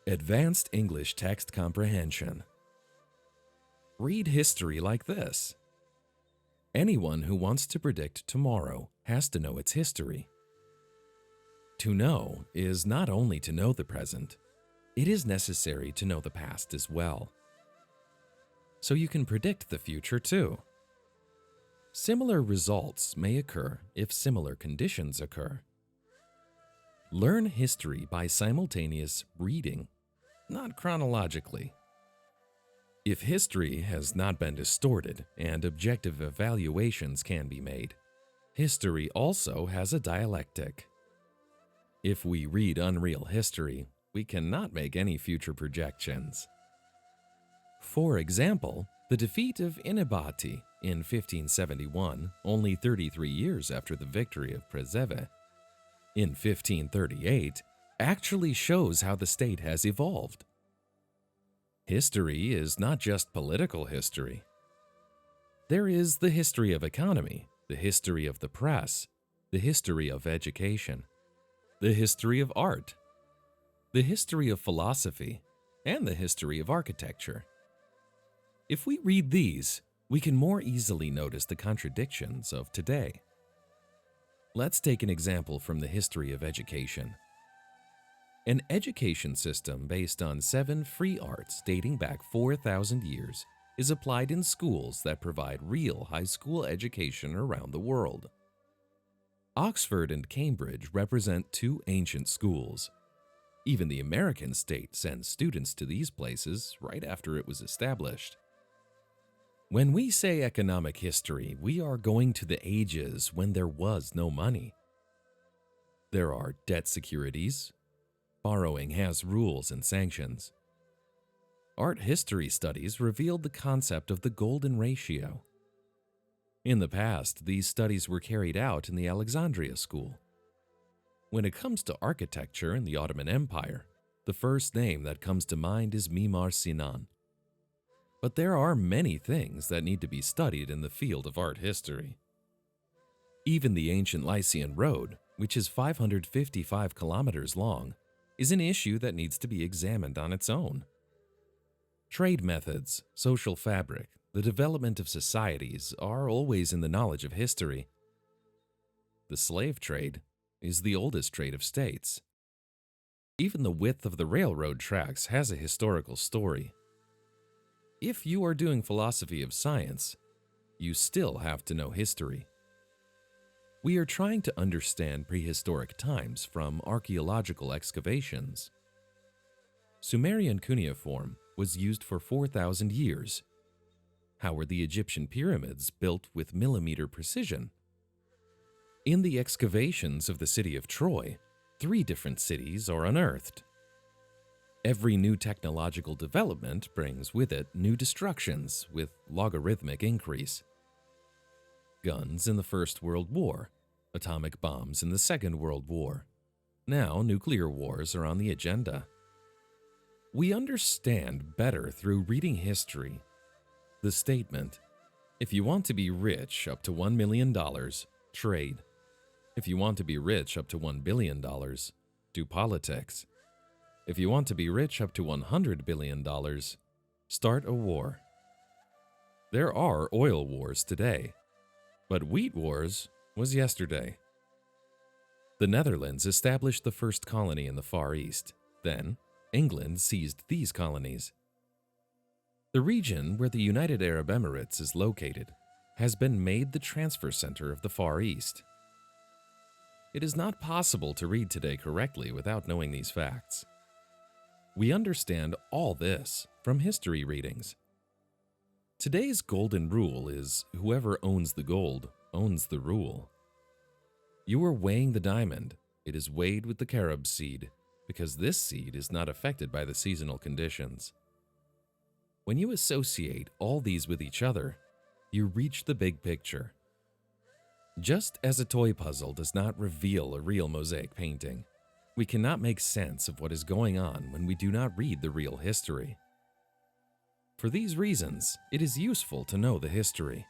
Advanced English Text Comprehension. Read history like this. Anyone who wants to predict tomorrow has to know its history. To know is not only to know the present, it is necessary to know the past as well. So you can predict the future too. Similar results may occur if similar conditions occur. Learn history by simultaneous reading, not chronologically. If history has not been distorted and objective evaluations can be made, history also has a dialectic. If we read unreal history, we cannot make any future projections. For example, the defeat of Inebati in 1571, only 33 years after the victory of Przeve, in 1538, actually shows how the state has evolved. History is not just political history. There is the history of economy, the history of the press, the history of education, the history of art, the history of philosophy, and the history of architecture. If we read these, we can more easily notice the contradictions of today. Let's take an example from the history of education. An education system based on 7 free arts dating back 4,000 years is applied in schools that provide real high school education around the world. Oxford and Cambridge represent 2 ancient schools. Even the American state sends students to these places right after it was established. When we say economic history, we are going to the ages when there was no money. There are debt securities. Borrowing has rules and sanctions. Art history studies revealed the concept of the golden ratio. In the past, these studies were carried out in the Alexandria School. When it comes to architecture in the Ottoman Empire, the first name that comes to mind is Mimar Sinan. But there are many things that need to be studied in the field of art history. Even the ancient Lycian Road, which is 555 kilometers long, is an issue that needs to be examined on its own. Trade methods, social fabric, the development of societies are always in the knowledge of history. The slave trade is the oldest trade of states. Even the width of the railroad tracks has a historical story. If you are doing philosophy of science, you still have to know history. We are trying to understand prehistoric times from archaeological excavations. Sumerian cuneiform was used for 4,000 years. How were the Egyptian pyramids built with millimeter precision? In the excavations of the city of Troy, 3 different cities are unearthed. Every new technological development brings with it new destructions with logarithmic increase. Guns in the First World War, atomic bombs in the Second World War. Now nuclear wars are on the agenda. We understand better through reading history. The statement, if you want to be rich up to $1 million, trade. If you want to be rich up to $1 billion, do politics. If you want to be rich up to $100 billion, start a war. There are oil wars today, but wheat wars was yesterday. The Netherlands established the first colony in the Far East. Then, England seized these colonies. The region where the United Arab Emirates is located has been made the transfer center of the Far East. It is not possible to read today correctly without knowing these facts. We understand all this from history readings. Today's golden rule is whoever owns the gold owns the rule. You are weighing the diamond. It is weighed with the carob seed because this seed is not affected by the seasonal conditions. When you associate all these with each other, you reach the big picture. Just as a toy puzzle does not reveal a real mosaic painting, we cannot make sense of what is going on when we do not read the real history. For these reasons, it is useful to know the history.